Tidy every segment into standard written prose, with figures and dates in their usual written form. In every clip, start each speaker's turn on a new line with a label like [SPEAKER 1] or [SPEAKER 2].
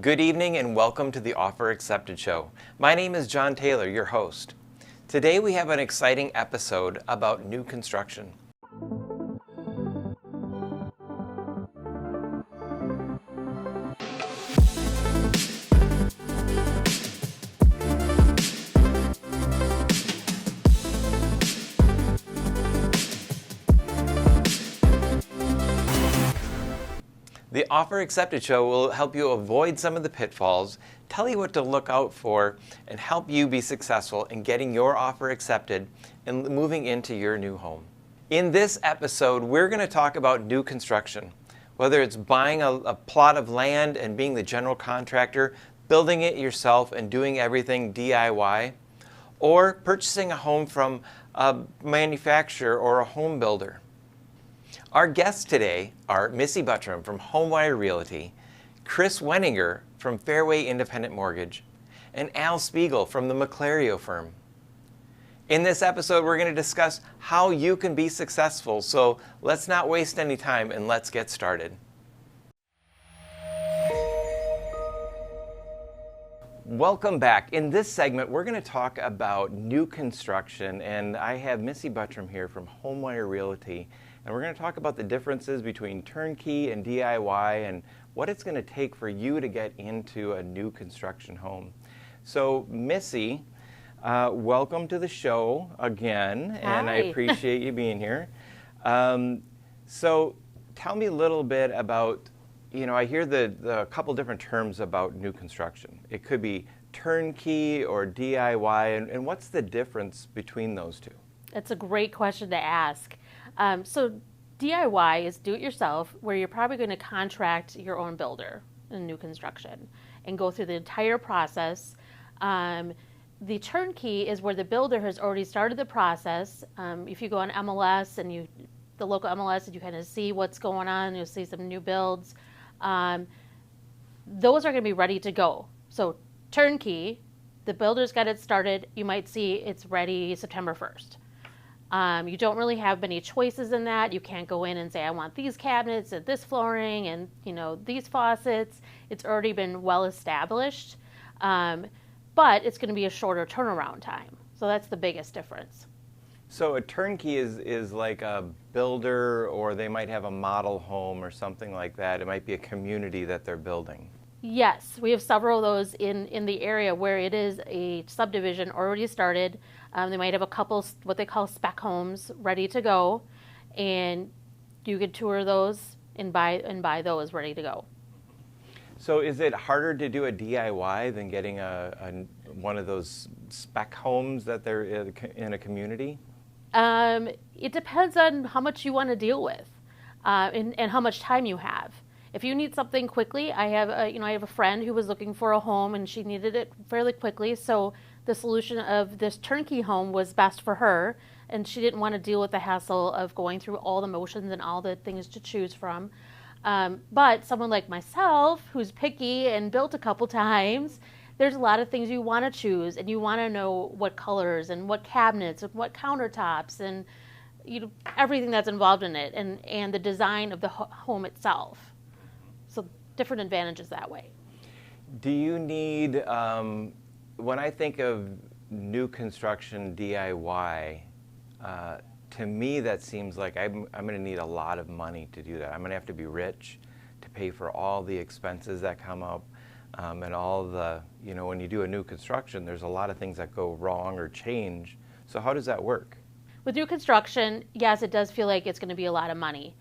[SPEAKER 1] Good evening and welcome to the Offer Accepted Show. My name is Jon Taylor, your host. Today we have an exciting episode about new construction. The Offer Accepted Show will help you avoid some of the pitfalls, tell you what to look out for, and help you be successful in getting your offer accepted and moving into your new home. In this episode, we're going to talk about new construction, whether it's buying a plot of land and being the general contractor, building it yourself and doing everything DIY, or purchasing a home from a manufacturer or a home builder. Our guests today are Missy Buttrum from Homewire Realty, Kris Weninger from Fairway Independent Mortgage, and Al Spiegel from the McLario Firm. In this episode, we're going to discuss how you can be successful, so let's not waste any time and let's get started. Welcome back. In this segment, we're going to talk about new construction, and I have Missy Buttrum here from Homewire Realty. And we're going to talk about the differences between turnkey and DIY and what it's going to take for you to get into a new construction home. So, Missy, welcome to the show again, and I appreciate you being here. So, tell me a little bit about, I hear the couple different terms about new construction. It could be turnkey or DIY, and what's the difference between those two?
[SPEAKER 2] That's a great question to ask. So DIY is do-it-yourself, where you're probably going to contract your own builder in new construction and go through the entire process. The turnkey is where the builder has already started the process. If you go on MLS and the local MLS, and you kind of see what's going on, you'll see some new builds. Those are going to be ready to go. So turnkey, the builder's got it started. You might see it's ready September 1st. You don't really have many choices in that. You can't go in and say, I want these cabinets and this flooring and, these faucets. It's already been well established, but it's going to be a shorter turnaround time. So that's the biggest difference.
[SPEAKER 1] So a turnkey is like a builder, or they might have a model home or something like that. It might be a community that they're building.
[SPEAKER 2] Yes, we have several of those in the area where it is a subdivision already started. They might have a couple, what they call Spec Homes, ready to go, and you could tour those and buy those ready to go.
[SPEAKER 1] So is it harder to do a DIY than getting one of those Spec Homes that they're in a community?
[SPEAKER 2] It depends on how much you want to deal with, and how much time you have. If you need something quickly, I have a friend who was looking for a home and she needed it fairly quickly. So the solution of this turnkey home was best for her, and she didn't want to deal with the hassle of going through all the motions and all the things to choose from. But someone like myself, who's picky and built a couple times, there's a lot of things you want to choose, and you want to know what colors and what cabinets and what countertops and everything that's involved in it, and the design of the home itself. So different advantages that way.
[SPEAKER 1] Do you need, when I think of new construction DIY, to me that seems like I'm going to need a lot of money to do that. I'm going to have to be rich to pay for all the expenses that come up, and all the, when you do a new construction, there's a lot of things that go wrong or change. So how does that work?
[SPEAKER 2] With new construction, yes, it does feel like it's going to be a lot of money.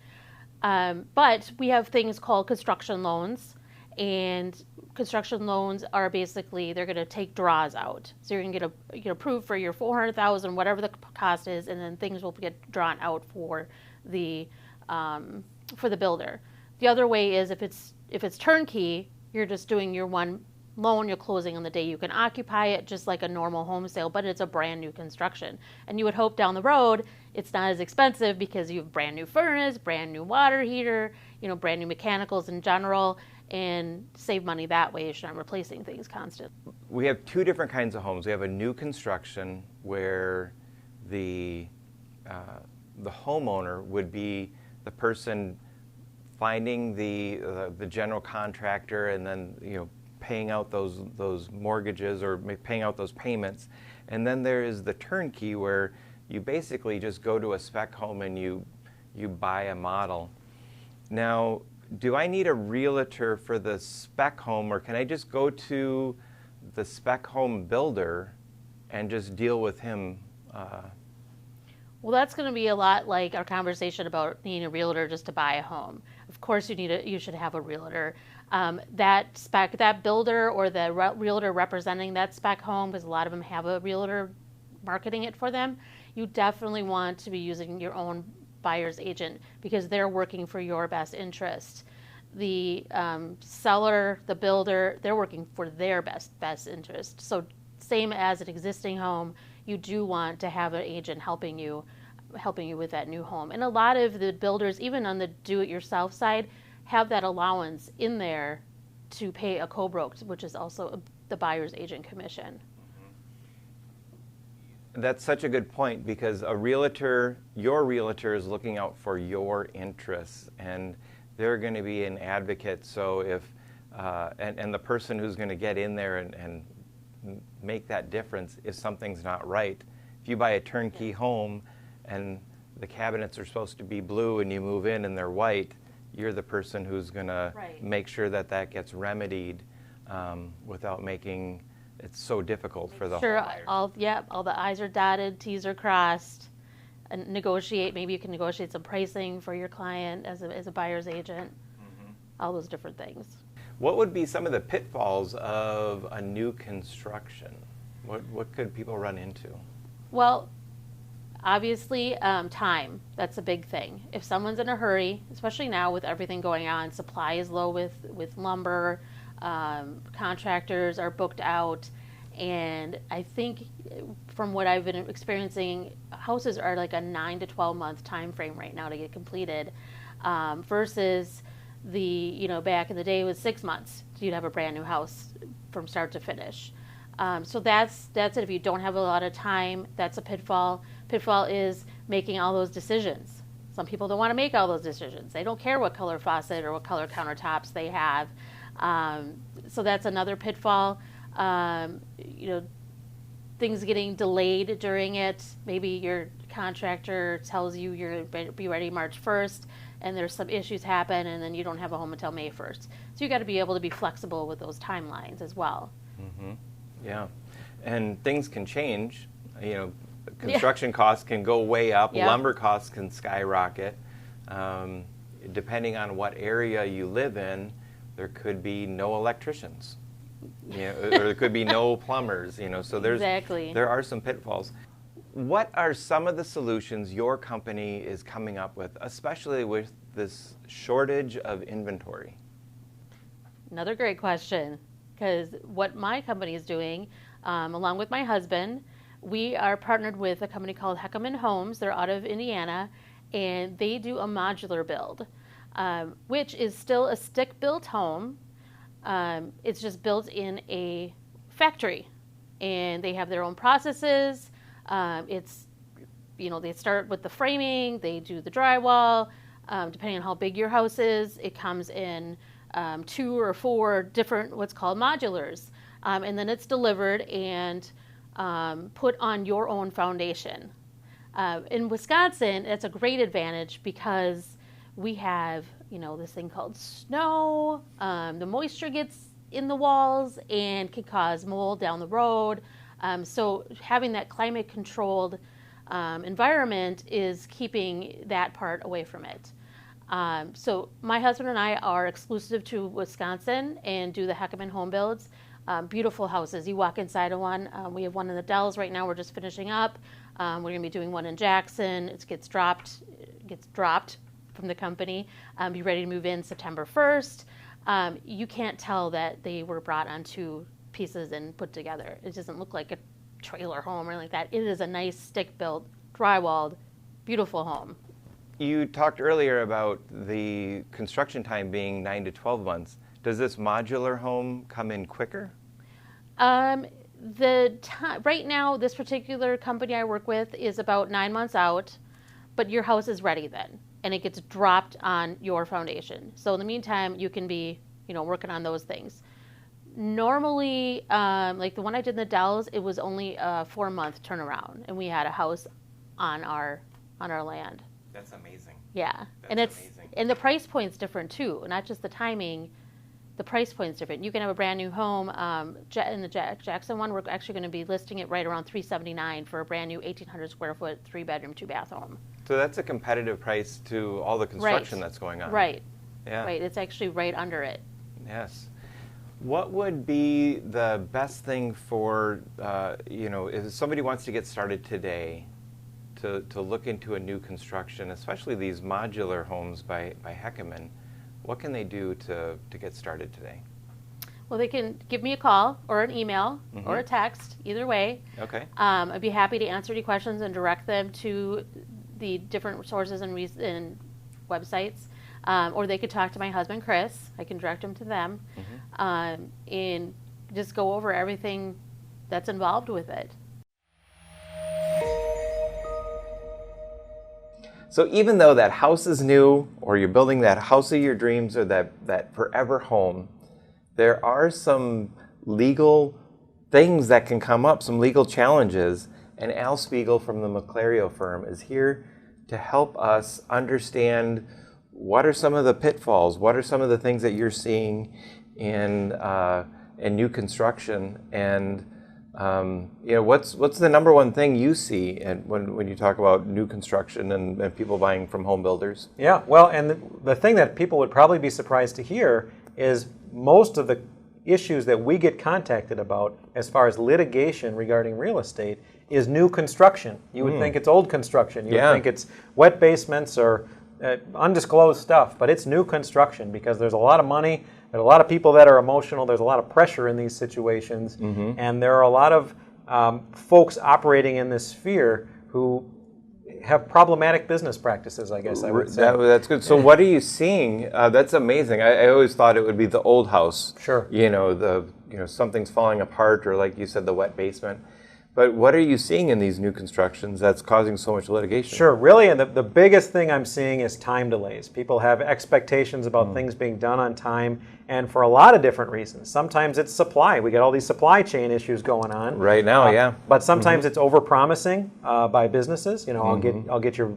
[SPEAKER 2] But we have things called construction loans, and construction loans are basically, they're going to take draws out. So you're going to get approved for your $400,000, whatever the cost is, and then things will get drawn out for the builder. The other way is if it's turnkey, you're just doing your one loan, you're closing on the day you can occupy it, just like a normal home sale, but it's a brand new construction. And you would hope down the road it's not as expensive because you have brand new furnace, brand new water heater, brand new mechanicals in general, and save money that way if you're not replacing things constantly.
[SPEAKER 1] We have two different kinds of homes. We have a new construction where the homeowner would be the person finding the general contractor and then paying out those mortgages or paying out those payments. And then there is the turnkey, where you basically just go to a spec home and you buy a model. Now, do I need a realtor for the spec home, or can I just go to the spec home builder and just deal with him?
[SPEAKER 2] Well, that's going to be a lot like our conversation about needing a realtor just to buy a home. Of course, you should have a realtor. That builder or the realtor representing that spec home, because a lot of them have a realtor marketing it for them, you definitely want to be using your own buyer's agent, because they're working for your best interest. The seller, the builder, they're working for their best interest. So same as an existing home, you do want to have an agent helping you with that new home. And a lot of the builders, even on the do-it-yourself side, have that allowance in there to pay a co-broke, which is also the buyer's agent commission.
[SPEAKER 1] That's such a good point, because your realtor is looking out for your interests, and they're going to be an advocate. So if and the person who's going to get in there and make that difference if something's not right. If you buy a turnkey home and the cabinets are supposed to be blue and you move in and they're white, you're the person who's going to make sure that gets remedied without making it so difficult for the homebuyer.
[SPEAKER 2] All the I's are dotted, T's are crossed, and negotiate. Maybe you can negotiate some pricing for your client as a buyer's agent. All those different things.
[SPEAKER 1] What would be some of the pitfalls of a new construction? What could people run into?
[SPEAKER 2] Well, obviously, time. That's a big thing. If someone's in a hurry, especially now with everything going on, supply is low with lumber, contractors are booked out, and I think from what I've been experiencing, houses are like a 9 to 12 month time frame right now to get completed, versus back in the day it was 6 months. You'd have a brand new house from start to finish. So that's it. If you don't have a lot of time, that's a pitfall. Pitfall is making all those decisions. Some people don't want to make all those decisions. They don't care what color faucet or what color countertops they have. So that's another pitfall. Things getting delayed during it. Maybe your contractor tells you you're going to be ready March 1st, and there's some issues happen, and then you don't have a home until May 1st. So you got to be able to be flexible with those timelines as well.
[SPEAKER 1] Mm-hmm. Yeah, and things can change. Construction costs can go way up. Yep. Lumber costs can skyrocket. Depending on what area you live in, there could be no electricians, or there could be no plumbers. So there are some pitfalls. What are some of the solutions your company is coming up with, especially with this shortage of inventory?
[SPEAKER 2] Another great question, because what my company is doing, along with my husband, we are partnered with a company called Homes. They're out of Indiana, and they do a modular build, which is still a stick-built home. It's just built in a factory, and they have their own processes. They start with the framing, they do the drywall. Depending on how big your house is, it comes in 2 or 4 different what's called modulars, and then it's delivered and put on your own foundation. In Wisconsin, it's a great advantage because we have this thing called snow. The moisture gets in the walls and can cause mold down the road. So having that climate controlled environment is keeping that part away from it. So my husband and I are exclusive to Wisconsin and do the home builds. Beautiful houses. You walk inside of one. We have one in the Dells right now. We're just finishing up. We're going to be doing one in Jackson. It gets dropped from the company. Be ready to move in September 1st. You can't tell that they were brought on 2 pieces and put together. It doesn't look like a trailer home or anything like that. It is a nice stick-built, drywalled, beautiful home.
[SPEAKER 1] You talked earlier about the construction time being 9 to 12 months. Does this modular home come in quicker? Right
[SPEAKER 2] now, this particular company I work with is about 9 months out, but your house is ready then, and it gets dropped on your foundation. So in the meantime, you can be, working on those things. Normally, like the one I did in the Dells, it was only a 4-month turnaround, and we had a house on our land.
[SPEAKER 1] That's amazing.
[SPEAKER 2] Yeah,
[SPEAKER 1] That's amazing.
[SPEAKER 2] And the price point's different too, not just the timing. The price point's different. You can have a brand new home. In the Jackson one, we're actually going to be listing it right around $379 for a brand new 1,800 square foot, 3-bedroom, 2-bath home.
[SPEAKER 1] So that's a competitive price to all the construction that's going on.
[SPEAKER 2] Right.
[SPEAKER 1] Yeah.
[SPEAKER 2] Right. It's actually right under it.
[SPEAKER 1] Yes. What would be the best thing for, if somebody wants to get started today to look into a new construction, especially these modular homes by Heckman, what can they do to get started today?
[SPEAKER 2] Well, they can give me a call or an email or a text, either way.
[SPEAKER 1] Okay.
[SPEAKER 2] I'd be happy to answer any questions and direct them to the different sources and websites. Or they could talk to my husband, Kris. I can direct them to them. And just go over everything that's involved with it.
[SPEAKER 1] So even though that house is new, or you're building that house of your dreams, or that forever home, there are some legal things that can come up, some legal challenges. And Al Spiegel from the McLario Firm is here to help us understand what are some of the pitfalls, what are some of the things that you're seeing in new construction, and what's the number one thing you see when you talk about new construction and people buying from home builders?
[SPEAKER 3] Yeah, well, and the thing that people would probably be surprised to hear is most of the issues that we get contacted about as far as litigation regarding real estate is new construction. You would think it's old construction. You would think it's wet basements or undisclosed stuff, but it's new construction because there's a lot of money, there's a lot of people that are emotional, there's a lot of pressure in these situations, and there are a lot of folks operating in this sphere who have problematic business practices, I guess I would say.
[SPEAKER 1] That's good. So what are you seeing? That's amazing. I always thought it would be the old house.
[SPEAKER 3] Sure.
[SPEAKER 1] Something's falling apart, or like you said, the wet basement. But what are you seeing in these new constructions that's causing so much litigation?
[SPEAKER 3] Sure, really, and the biggest thing I'm seeing is time delays. People have expectations about things being done on time, and for a lot of different reasons. Sometimes it's supply. We got all these supply chain issues going on.
[SPEAKER 1] Right now, yeah.
[SPEAKER 3] But sometimes it's over-promising by businesses. I'll get your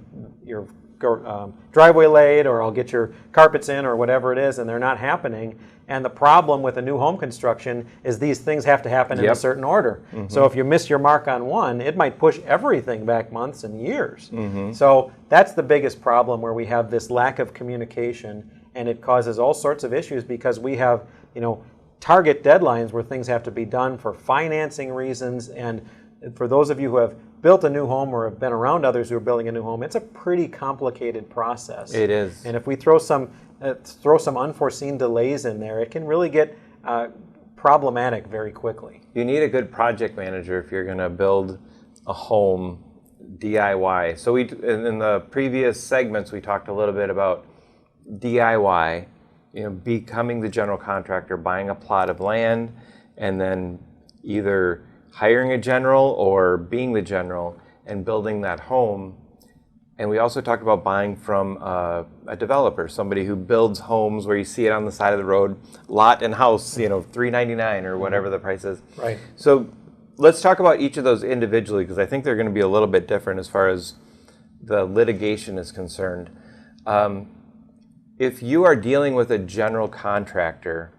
[SPEAKER 3] driveway laid, or I'll get your carpets in, or whatever it is, and they're not happening. And the problem with a new home construction is these things have to happen in a certain order. So if you miss your mark on one, it might push everything back months and years. So that's the biggest problem, where we have this lack of communication, and it causes all sorts of issues because we have, target deadlines where things have to be done for financing reasons. And for those of you who have built a new home or have been around others who are building a new home, it's a pretty complicated process.
[SPEAKER 1] It is.
[SPEAKER 3] And if we throw some unforeseen delays in there, it can really get problematic very quickly.
[SPEAKER 1] You need a good project manager if you're going to build a home DIY. So in the previous segments, we talked a little bit about DIY, becoming the general contractor, buying a plot of land, and then either hiring a general or being the general and building that home. And we also talked about buying from a developer, somebody who builds homes where you see it on the side of the road, lot and house, $399 or whatever the price is.
[SPEAKER 3] Right.
[SPEAKER 1] So let's talk about each of those individually, because I think they're going to be a little bit different as far as the litigation is concerned. If you are dealing with a general contractor,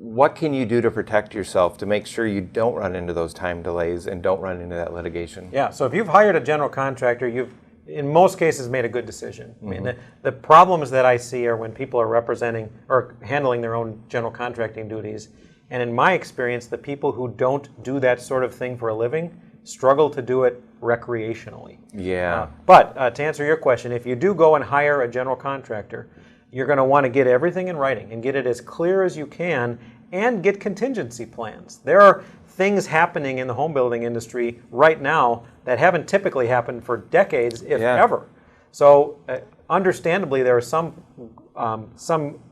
[SPEAKER 1] what can you do to protect yourself to make sure you don't run into those time delays and don't run into that litigation?
[SPEAKER 3] Yeah, so if you've hired a general contractor, you've, in most cases, made a good decision. I mean, the problems that I see are when people are representing or handling their own general contracting duties. And in my experience, the people who don't do that sort of thing for a living struggle to do it recreationally.
[SPEAKER 1] Yeah.
[SPEAKER 3] But to answer your question, if you do go and hire a general contractor, you're going to want to get everything in writing and get it as clear as you can, and get contingency plans. There are things happening in the home building industry right now that haven't typically happened for decades, if ever. So understandably, there are some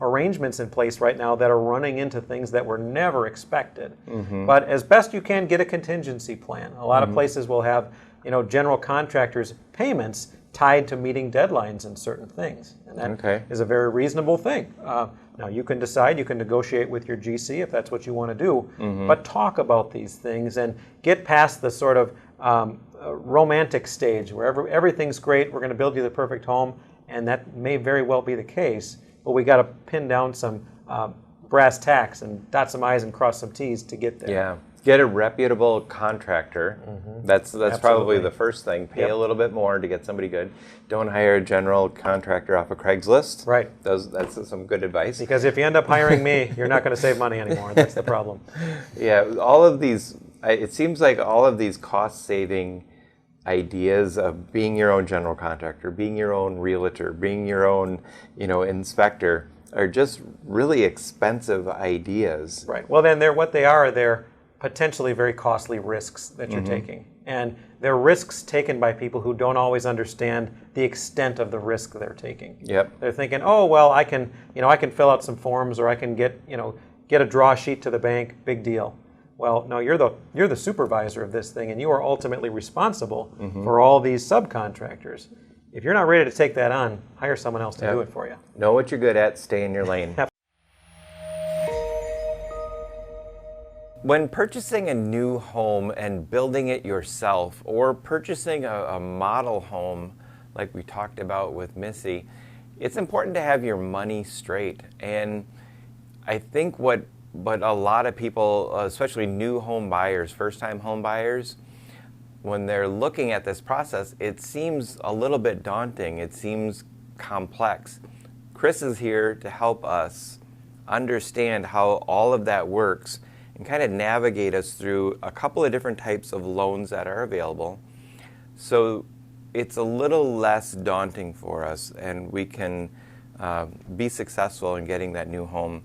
[SPEAKER 3] arrangements in place right now that are running into things that were never expected. But as best you can, get a contingency plan. A lot of places will have general contractors' payments tied to meeting deadlines in certain things. And that is a very reasonable thing. Now, you can decide, you can negotiate with your GC if that's what you want to do, but talk about these things and get past the sort of romantic stage where everything's great, we're going to build you the perfect home, and that may very well be the case, but we got to pin down some brass tacks and dot some I's and cross some T's to get there.
[SPEAKER 1] Yeah. Get a reputable contractor. That's probably the first thing. Pay a little bit more to get somebody good. Don't hire a general contractor off of Craigslist.
[SPEAKER 3] Right.
[SPEAKER 1] That's some good advice.
[SPEAKER 3] Because if you end up hiring me, you're not going to save money anymore. That's the problem.
[SPEAKER 1] Yeah, all of these, it seems like all of these cost-saving ideas of being your own general contractor, being your own realtor, being your own, inspector are just really expensive ideas.
[SPEAKER 3] Right. Well, then they're potentially very costly risks that you're taking. And they're risks taken by people who don't always understand the extent of the risk they're taking.
[SPEAKER 1] Yep.
[SPEAKER 3] They're thinking, oh, well, I can fill out some forms, or I can get a draw sheet to the bank, big deal. Well, no, you're the supervisor of this thing, and you are ultimately responsible for all these subcontractors. If you're not ready to take that on, hire someone else to do it for you.
[SPEAKER 1] Know what you're good at, stay in your lane. When purchasing a new home and building it yourself, or purchasing a model home like we talked about with Missy, it's important to have your money straight. And I think what a lot of people, especially new home buyers, first-time home buyers, when they're looking at this process, it seems a little bit daunting. It seems complex. Kris is here to help us understand how all of that works and kind of navigate us through a couple of different types of loans that are available. So it's a little less daunting for us, and we can be successful in getting that new home.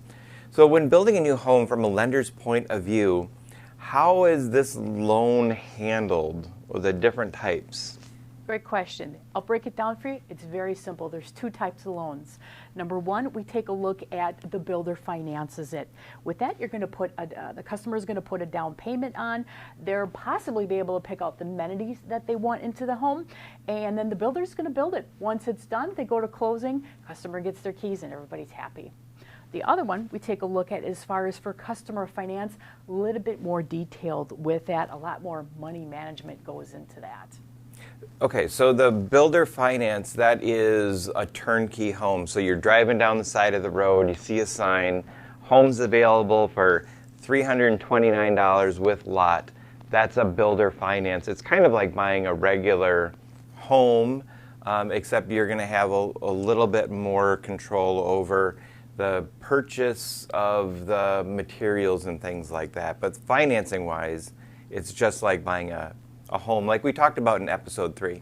[SPEAKER 1] So when building a new home from a lender's point of view, how is this loan handled, or the different types?
[SPEAKER 4] Great question. I'll break it down for you. It's very simple. There's two types of loans. Number one, we take a look at the builder finances it. With that, you're going to put the customer is going to put a down payment on. They'll possibly be able to pick out the amenities that they want into the home, and then the builder's going to build it. Once it's done, they go to closing, customer gets their keys, and everybody's happy. The other one we take a look at as far as for customer finance, a little bit more detailed with that. A lot more money management goes into that.
[SPEAKER 1] Okay, so the builder finance, that is a turnkey home. So you're driving down the side of the road, you see a sign, homes available for $329 with lot. That's a builder finance. It's kind of like buying a regular home, except you're going to have a little bit more control over the purchase of the materials and things like that. But financing-wise, it's just like buying a home, like we talked about in episode 3.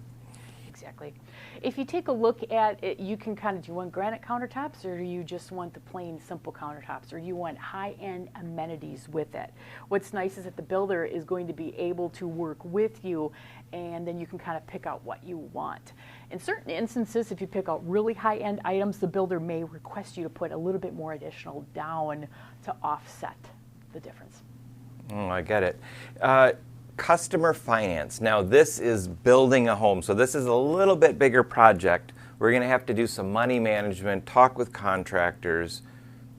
[SPEAKER 4] Exactly. If you take a look at it, you can kind of, do you want granite countertops, or do you just want the plain simple countertops, or you want high-end amenities with it? What's nice is that the builder is going to be able to work with you, and then you can kind of pick out what you want. In certain instances, if you pick out really high-end items, the builder may request you to put a little bit more additional down to offset the difference.
[SPEAKER 1] Oh, I get it. Customer finance. Now this is building a home, so this is a little bit bigger project. We're going to have to do some money management, talk with contractors,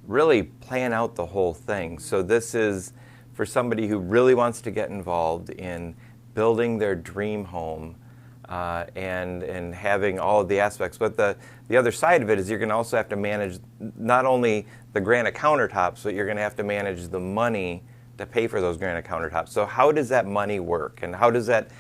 [SPEAKER 1] really plan out the whole thing. So this is for somebody who really wants to get involved in building their dream home and having all of the aspects. But the other side of it is you're going to also have to manage not only the granite countertops, but you're going to have to manage the money to pay for those granite countertops. So how does that money work, and how does that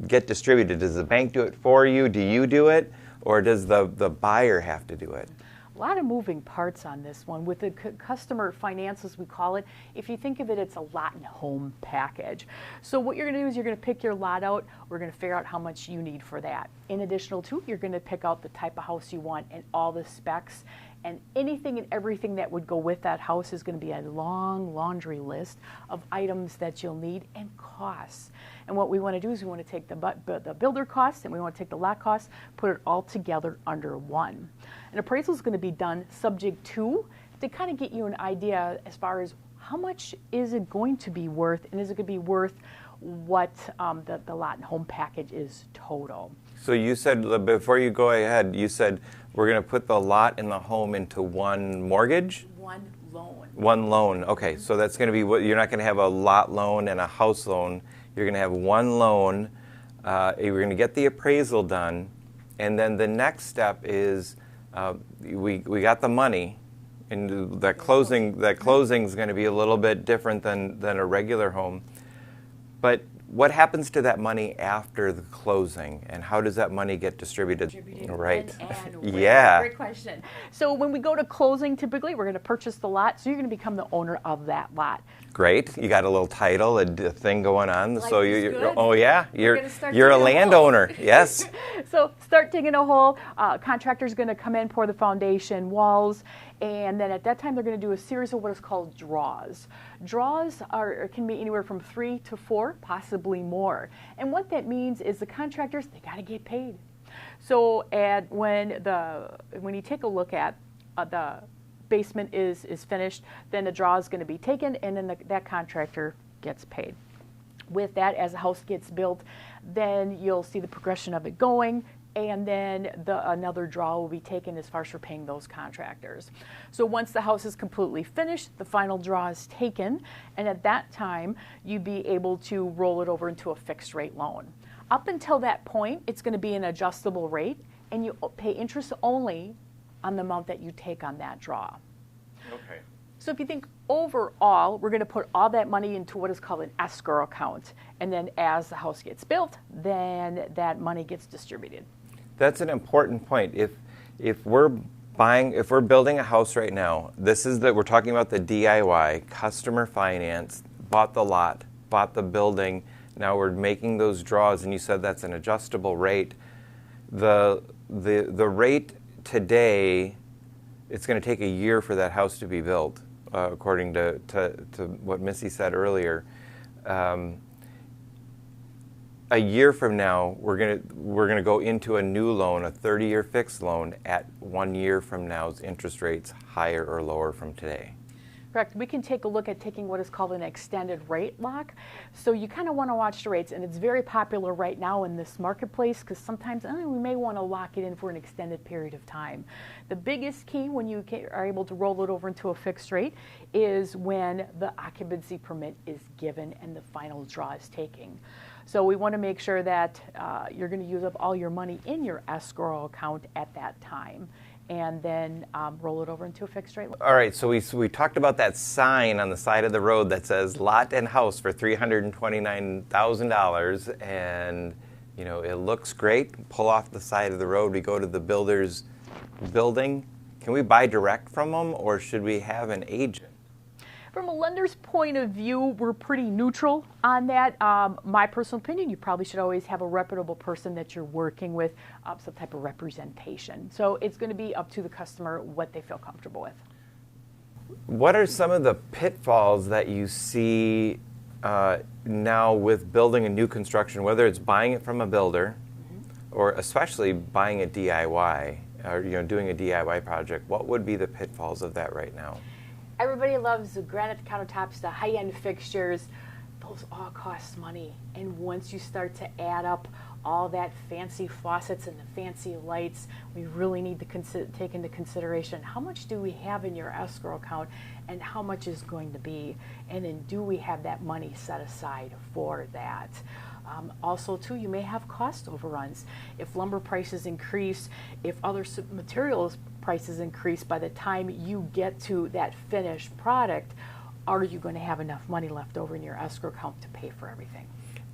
[SPEAKER 1] get distributed? Does the bank do it for you? Do you do it? Or does the buyer have to do it?
[SPEAKER 4] A lot of moving parts on this one. With the customer finances, we call it, if you think of it, it's a lot and home package. So what you're going to do is you're going to pick your lot out. We're going to figure out how much you need for that. In addition to, you're going to pick out the type of house you want and all the specs. And anything and everything that would go with that house is going to be a long laundry list of items that you'll need and costs. And what we want to do is we want to take the builder costs and we want to take the lot costs, put it all together under one. An appraisal is going to be done subject to kind of get you an idea as far as how much is it going to be worth, and is it going to be worth what the lot and home package is total.
[SPEAKER 1] So you said, before you go ahead, you said we're going to put the lot and the home into one mortgage?
[SPEAKER 4] One loan.
[SPEAKER 1] One loan. Okay, so that's going to be what you're not going to have a lot loan and a house loan. You're going to have one loan. You're going to get the appraisal done, and then the next step is we got the money, and that closing is going to be a little bit different than a regular home. But what happens to that money after the closing, and how does that money get distributed? Right.
[SPEAKER 4] And
[SPEAKER 1] Yeah.
[SPEAKER 4] Great question. So when we go to closing, typically we're going to purchase the lot, so you're going to become the owner of that lot.
[SPEAKER 1] Great. You got a little title, a thing going on.
[SPEAKER 4] Life
[SPEAKER 1] so
[SPEAKER 4] is
[SPEAKER 1] you're
[SPEAKER 4] good.
[SPEAKER 1] oh yeah,
[SPEAKER 4] We're gonna start
[SPEAKER 1] you're a
[SPEAKER 4] digging a hole.
[SPEAKER 1] landowner. Yes.
[SPEAKER 4] So start digging a hole. Contractor's going to come in, pour the foundation, walls, and then at that time they're going to do a series of what is called draws. Draws can be anywhere from 3 to 4, possibly more. And what that means is the contractors, they got to get paid. So when you take a look at the basement is finished, then the draw is going to be taken, and then that contractor gets paid. With that, as the house gets built, then you'll see the progression of it going, and then another draw will be taken as far as for paying those contractors. So once the house is completely finished, the final draw is taken, and at that time, you'd be able to roll it over into a fixed rate loan. Up until that point, it's going to be an adjustable rate, and you pay interest only on the amount that you take on that draw.
[SPEAKER 1] Okay.
[SPEAKER 4] So if you think overall, we're going to put all that money into what is called an escrow account, and then as the house gets built, then that money gets distributed.
[SPEAKER 1] That's an important point. If we're building a house right now, we're talking about the DIY, customer finance, bought the lot, bought the building. Now we're making those draws, and you said that's an adjustable rate. The rate today, it's going to take a year for that house to be built, according to what Missy said earlier. A year from now, we're gonna go into a new loan, a 30-year fixed loan, at 1 year from now's interest rates higher or lower from today.
[SPEAKER 4] Correct. We can take a look at taking what is called an extended rate lock. So you kind of want to watch the rates, and it's very popular right now in this marketplace because sometimes we may want to lock it in for an extended period of time. The biggest key when you are able to roll it over into a fixed rate is when the occupancy permit is given and the final draw is taken. So we want to make sure that you're going to use up all your money in your escrow account at that time, and then roll it over into a fixed rate.
[SPEAKER 1] All right, so we talked about that sign on the side of the road that says lot and house for $329,000, and it looks great. Pull off the side of the road, we go to the builder's building. Can we buy direct from them, or should we have an agent?
[SPEAKER 4] From a lender's point of view, we're pretty neutral on that. My personal opinion, you probably should always have a reputable person that you're working with, some type of representation. So it's going to be up to the customer what they feel comfortable with.
[SPEAKER 1] What are some of the pitfalls that you see now with building a new construction, whether it's buying it from a builder or especially buying a DIY or doing a DIY project? What would be the pitfalls of that right now?
[SPEAKER 4] Everybody loves the granite countertops, the high-end fixtures. Those all cost money. And once you start to add up all that fancy faucets and the fancy lights, we really need to take into consideration how much do we have in your escrow account and how much is going to be, and then do we have that money set aside for that. Also, too, you may have cost overruns. If lumber prices increase, if other materials prices increase, by the time you get to that finished product, are you going to have enough money left over in your escrow account to pay for everything?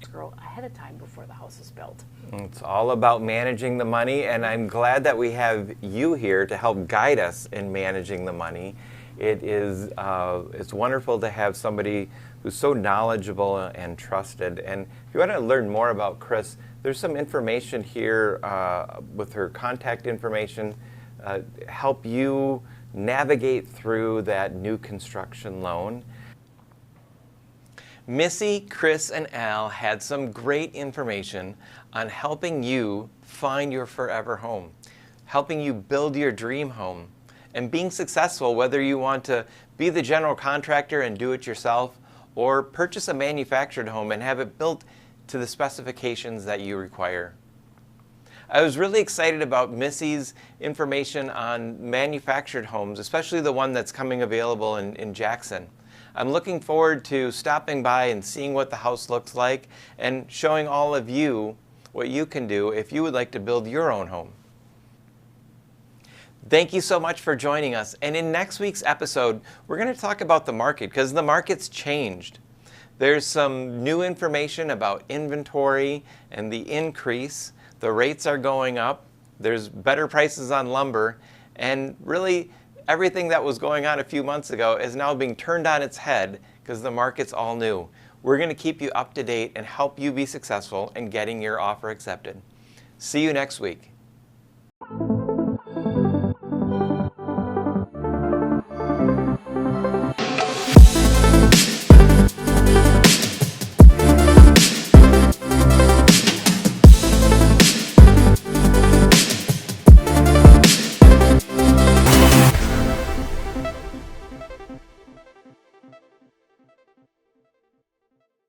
[SPEAKER 4] Escrow ahead of time before the house is built.
[SPEAKER 1] It's all about managing the money, and I'm glad that we have you here to help guide us in managing the money. It's wonderful to have somebody who's so knowledgeable and trusted. And if you want to learn more about Kris, there's some information here with her contact information, help you navigate through that new construction loan. Missy, Kris, and Al had some great information on helping you find your forever home, helping you build your dream home, and being successful whether you want to be the general contractor and do it yourself or purchase a manufactured home and have it built to the specifications that you require. I was really excited about Missy's information on manufactured homes, especially the one that's coming available in Jackson. I'm looking forward to stopping by and seeing what the house looks like and showing all of you what you can do if you would like to build your own home. Thank you so much for joining us. And in next week's episode, we're going to talk about the market because the market's changed. There's some new information about inventory and the increase. The rates are going up. There's better prices on lumber. And really, everything that was going on a few months ago is now being turned on its head because the market's all new. We're going to keep you up to date and help you be successful in getting your offer accepted. See you next week.